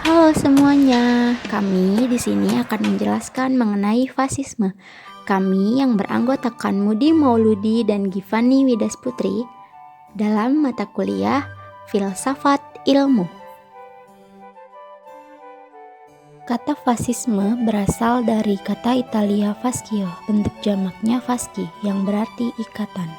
Halo semuanya, kami di sini akan menjelaskan mengenai fasisme. Kami yang beranggotakan Mudi Mauludi dan Givani Widasputri dalam mata kuliah Filsafat Ilmu. Kata fasisme berasal dari kata Italia fascio, bentuk jamaknya fasci, yang berarti ikatan.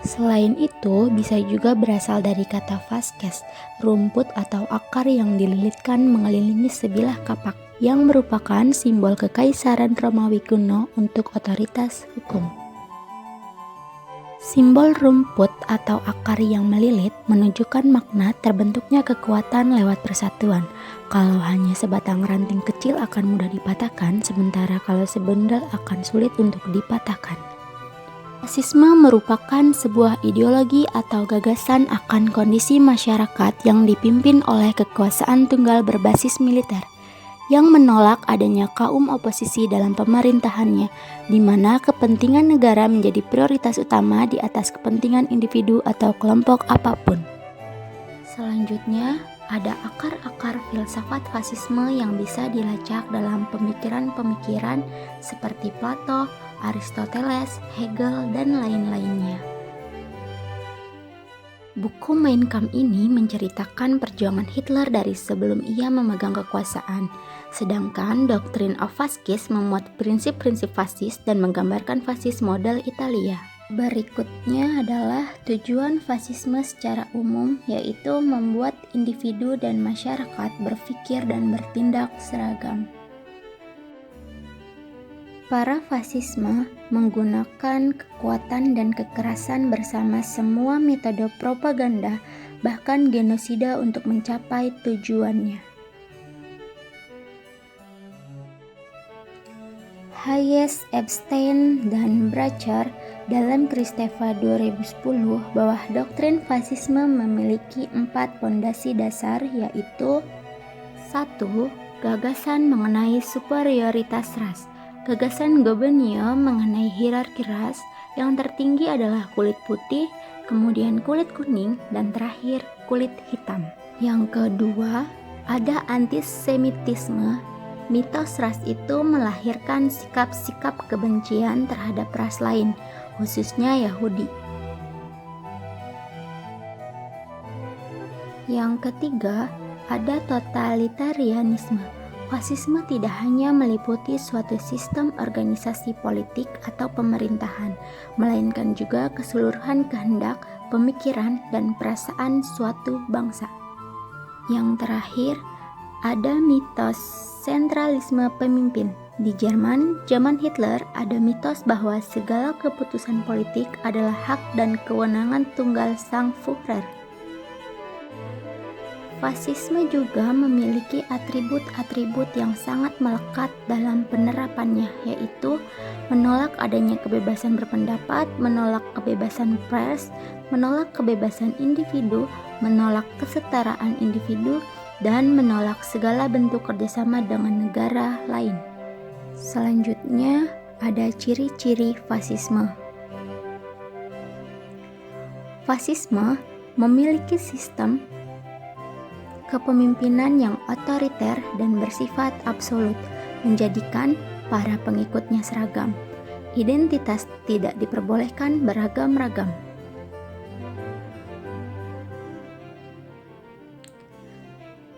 Selain itu, bisa juga berasal dari kata vasques, rumput atau akar yang dililitkan mengelilingi sebilah kapak, yang merupakan simbol kekaisaran Romawi kuno untuk otoritas hukum. Simbol rumput atau akar yang melilit menunjukkan makna terbentuknya kekuatan lewat persatuan. Kalau hanya sebatang ranting kecil akan mudah dipatahkan, sementara kalau sebundel akan sulit untuk dipatahkan. Fasisme merupakan sebuah ideologi atau gagasan akan kondisi masyarakat yang dipimpin oleh kekuasaan tunggal berbasis militer, yang menolak adanya kaum oposisi dalam pemerintahannya, di mana kepentingan negara menjadi prioritas utama di atas kepentingan individu atau kelompok apapun. Selanjutnya, ada akar-akar filsafat fasisme yang bisa dilacak dalam pemikiran-pemikiran seperti Plato, Aristoteles, Hegel, dan lain-lainnya. Buku Mein Kampf ini menceritakan perjuangan Hitler dari sebelum ia memegang kekuasaan, sedangkan Doctrine of Fascism memuat prinsip-prinsip fasis dan menggambarkan fasis model Italia. Berikutnya adalah tujuan fasisme secara umum, yaitu membuat individu dan masyarakat berpikir dan bertindak seragam. Para fasisme menggunakan kekuatan dan kekerasan bersama semua metode propaganda, bahkan genosida untuk mencapai tujuannya. Hayes, Epstein, dan Bracher dalam Kristeva 2010 bahwa doktrin fasisme memiliki 4 fondasi dasar, yaitu 1. Gagasan mengenai superioritas ras. Gagasan Goebbels mengenai hierarki ras, yang tertinggi adalah kulit putih, kemudian kulit kuning, dan terakhir kulit hitam. Yang kedua, ada antisemitisme. Mitos ras itu melahirkan sikap-sikap kebencian terhadap ras lain, khususnya Yahudi. Yang ketiga, ada totalitarianisme. Fasisme tidak hanya meliputi suatu sistem organisasi politik atau pemerintahan, melainkan juga keseluruhan kehendak, pemikiran, dan perasaan suatu bangsa. Yang terakhir, ada mitos sentralisme pemimpin. Di Jerman, zaman Hitler, ada mitos bahwa segala keputusan politik adalah hak dan kewenangan tunggal sang Führer. Fasisme juga memiliki atribut-atribut yang sangat melekat dalam penerapannya, yaitu menolak adanya kebebasan berpendapat, menolak kebebasan pers, menolak kebebasan individu, menolak kesetaraan individu, dan menolak segala bentuk kerjasama dengan negara lain. Selanjutnya, ada ciri-ciri fasisme. Fasisme memiliki sistem kepemimpinan yang otoriter dan bersifat absolut, menjadikan para pengikutnya seragam. Identitas tidak diperbolehkan beragam-ragam.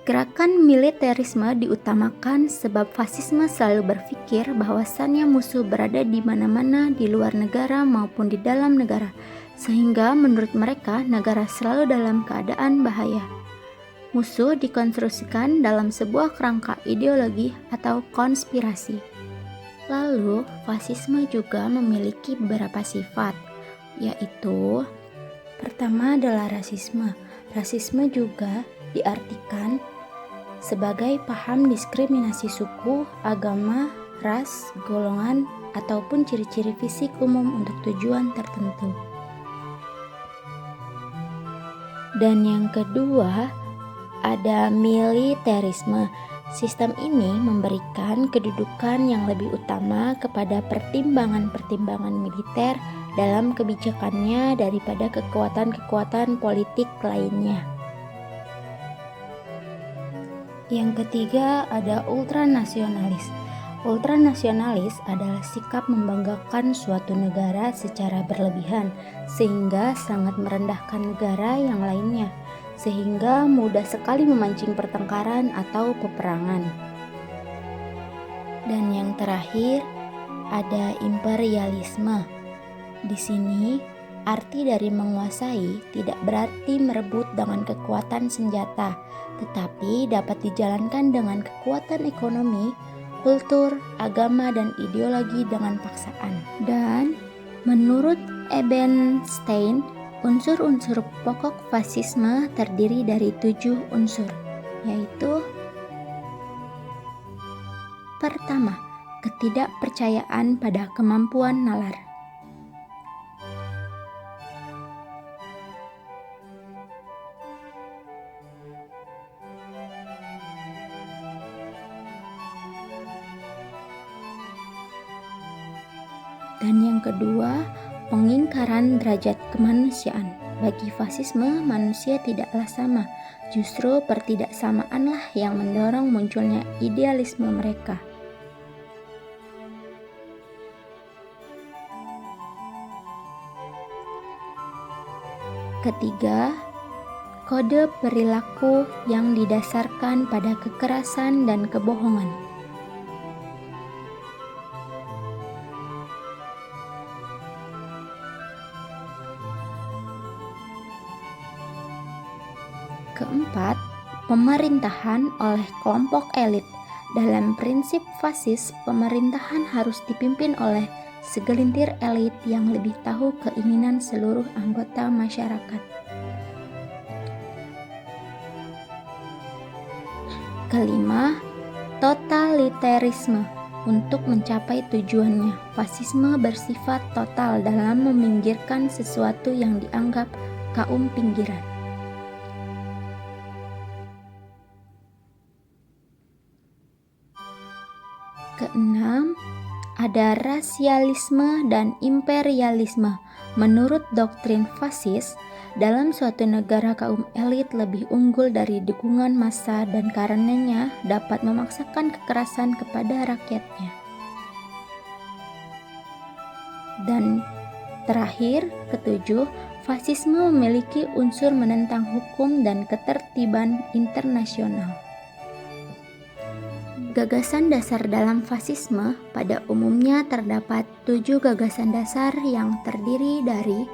Gerakan militerisme diutamakan sebab fasisme selalu berpikir bahwasannya musuh berada di mana-mana di luar negara maupun di dalam negara, sehingga menurut mereka negara selalu dalam keadaan bahaya. Musuh dikonstruksikan dalam sebuah kerangka ideologi atau konspirasi. Lalu, fasisme juga memiliki beberapa sifat, yaitu pertama adalah rasisme. Rasisme juga diartikan sebagai paham diskriminasi suku, agama, ras, golongan, ataupun ciri-ciri fisik umum untuk tujuan tertentu. Dan yang kedua, ada militerisme. Sistem ini memberikan kedudukan yang lebih utama kepada pertimbangan-pertimbangan militer dalam kebijakannya daripada kekuatan-kekuatan politik lainnya. Yang ketiga ada ultranasionalis. Ultranasionalis adalah sikap membanggakan suatu negara secara berlebihan sehingga sangat merendahkan negara yang lainnya, sehingga mudah sekali memancing pertengkaran atau peperangan. Dan yang terakhir ada imperialisme. Di sini arti dari menguasai tidak berarti merebut dengan kekuatan senjata, tetapi dapat dijalankan dengan kekuatan ekonomi, kultur, agama, dan ideologi dengan paksaan. Dan menurut Ebenstein, unsur-unsur pokok fasisme terdiri dari 7 unsur, yaitu: pertama, ketidakpercayaan pada kemampuan nalar. Dan yang kedua, pengingkaran derajat kemanusiaan. Bagi fasisme, manusia tidaklah sama. Justru pertidaksamaanlah yang mendorong munculnya idealisme mereka. Ketiga, kode perilaku yang didasarkan pada kekerasan dan kebohongan. Keempat, pemerintahan oleh kelompok elit. Dalam prinsip fasis, pemerintahan harus dipimpin oleh segelintir elit yang lebih tahu keinginan seluruh anggota masyarakat. Kelima, totalitarisme. Untuk mencapai tujuannya, fasisme bersifat total dalam meminggirkan sesuatu yang dianggap kaum pinggiran. Keenam, ada rasialisme dan imperialisme. Menurut doktrin fasis, dalam suatu negara kaum elit lebih unggul dari dukungan massa dan karenanya dapat memaksakan kekerasan kepada rakyatnya. Dan terakhir, ketujuh, fasisme memiliki unsur menentang hukum dan ketertiban internasional. Gagasan dasar dalam fasisme pada umumnya terdapat 7 gagasan dasar yang terdiri dari: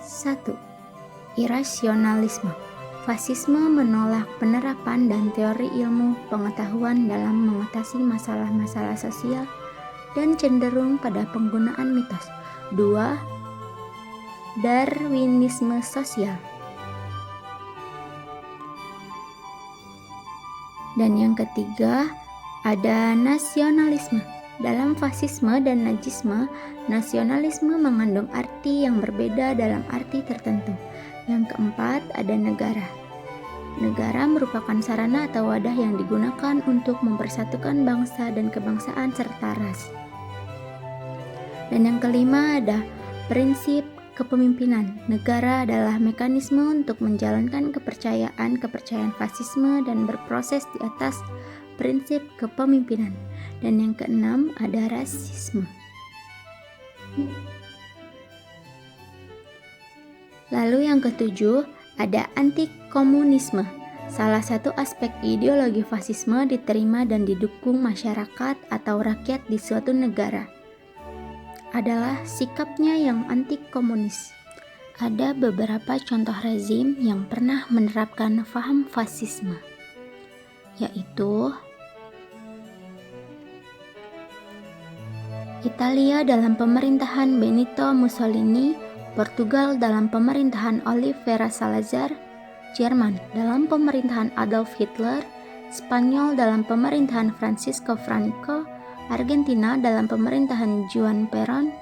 1. Irasionalisme. Fasisme menolak penerapan dan teori ilmu pengetahuan dalam mengatasi masalah-masalah sosial dan cenderung pada penggunaan mitos. 2. Darwinisme sosial. Dan yang ketiga, ada nasionalisme. Dalam fasisme dan nazisme, nasionalisme mengandung arti yang berbeda dalam arti tertentu. Yang keempat, ada negara. Negara merupakan sarana atau wadah yang digunakan untuk mempersatukan bangsa dan kebangsaan serta ras. Dan yang kelima, ada prinsip kepemimpinan. Negara adalah mekanisme untuk menjalankan kepercayaan fasisme dan berproses di atas prinsip kepemimpinan. Dan yang keenam, ada rasisme. Lalu yang ketujuh, ada antikomunisme. Salah satu aspek ideologi fasisme diterima dan didukung masyarakat atau rakyat di suatu negara adalah sikapnya yang anti-komunis. Ada beberapa contoh rezim yang pernah menerapkan paham fasisme, yaitu Italia dalam pemerintahan Benito Mussolini, Portugal dalam pemerintahan Oliveira Salazar, Jerman dalam pemerintahan Adolf Hitler, Spanyol dalam pemerintahan Francisco Franco, Argentina dalam pemerintahan Juan Perón,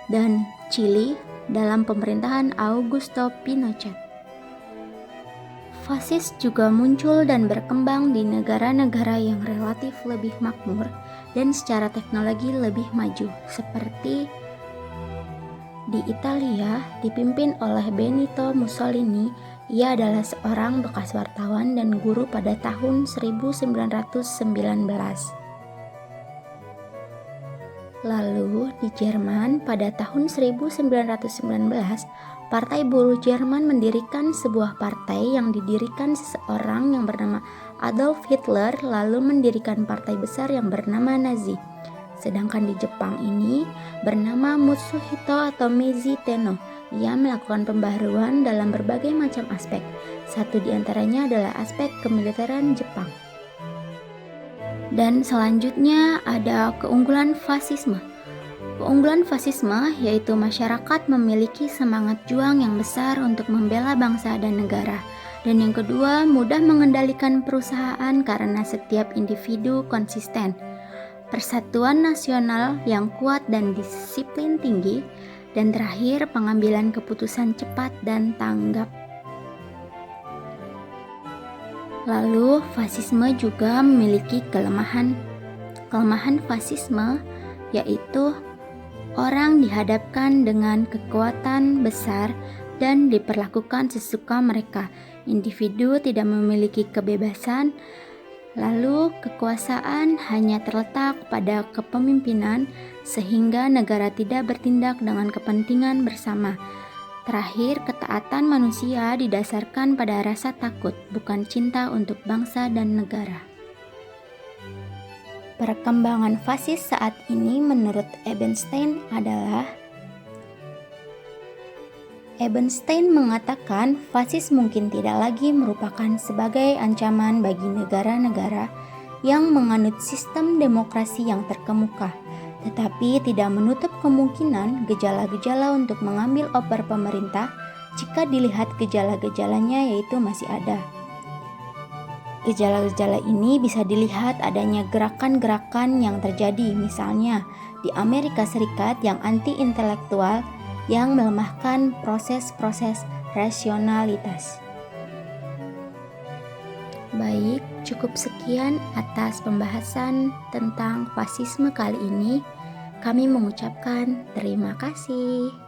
dan Chili dalam pemerintahan Augusto Pinochet. Fasis juga muncul dan berkembang di negara-negara yang relatif lebih makmur dan secara teknologi lebih maju, seperti Di Italia, dipimpin oleh Benito Mussolini, ia adalah seorang bekas wartawan dan guru pada tahun 1919. Lalu di Jerman pada tahun 1919, Partai Buruh Jerman mendirikan sebuah partai yang didirikan seseorang yang bernama Adolf Hitler, lalu mendirikan partai besar yang bernama Nazi. Sedangkan di Jepang ini bernama Mutsuhito atau Meiji Tenno. Ia melakukan pembaharuan dalam berbagai macam aspek. Satu di antaranya adalah aspek kemiliteran Jepang. Dan selanjutnya ada keunggulan fasisme. Keunggulan fasisme yaitu masyarakat memiliki semangat juang yang besar untuk membela bangsa dan negara. Dan yang kedua, mudah mengendalikan perusahaan karena setiap individu konsisten. Persatuan nasional yang kuat dan disiplin tinggi. Dan terakhir, pengambilan keputusan cepat dan tanggap. Lalu, fasisme juga memiliki kelemahan. Kelemahan fasisme yaitu orang dihadapkan dengan kekuatan besar dan diperlakukan sesuka mereka. Individu tidak memiliki kebebasan. Lalu, kekuasaan hanya terletak pada kepemimpinan sehingga negara tidak bertindak dengan kepentingan bersama. Terakhir, ketaatan manusia didasarkan pada rasa takut, bukan cinta untuk bangsa dan negara. Perkembangan fasis saat ini menurut Ebenstein adalah Ebenstein mengatakan fasis mungkin tidak lagi merupakan sebagai ancaman bagi negara-negara yang menganut sistem demokrasi yang terkemuka, tetapi tidak menutup kemungkinan gejala-gejala untuk mengambil oper pemerintah jika dilihat gejala-gejalanya yaitu masih ada. Gejala-gejala ini bisa dilihat adanya gerakan-gerakan yang terjadi, misalnya di Amerika Serikat yang anti-intelektual yang melemahkan proses-proses rasionalitas. Baik, cukup sekian atas pembahasan tentang fasisme kali ini. Kami mengucapkan terima kasih.